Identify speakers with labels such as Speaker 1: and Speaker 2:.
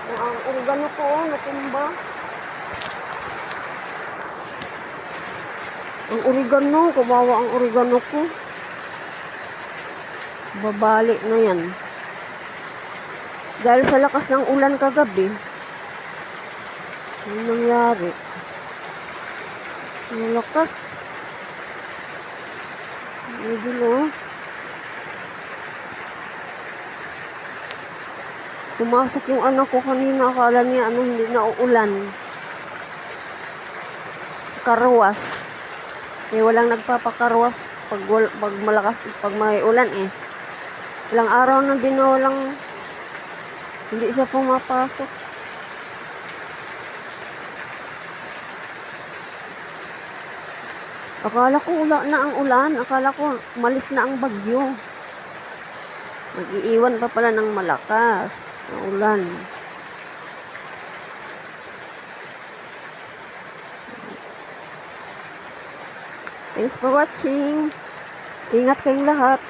Speaker 1: Ang organo ko, natumba. Ang oregano, kawawa ang oregano ko. Babalik na yan. Dahil sa lakas ng ulan kagabi, ano nangyari? Ang lakas. Medyo no. Pumasok yung anak ko kanina, akala niya hindi na uulan. Karwas. Eh, walang nagpapakarwas pag malakas, pag may ulan eh. Ilang araw na din na walang, hindi siya pumapasok. Akala ko ula na ang ulan, akala ko malis na ang bagyo. Mag-iiwan pa pala ng malakas na ulan. Thanks for watching. Ingat kayong lahat.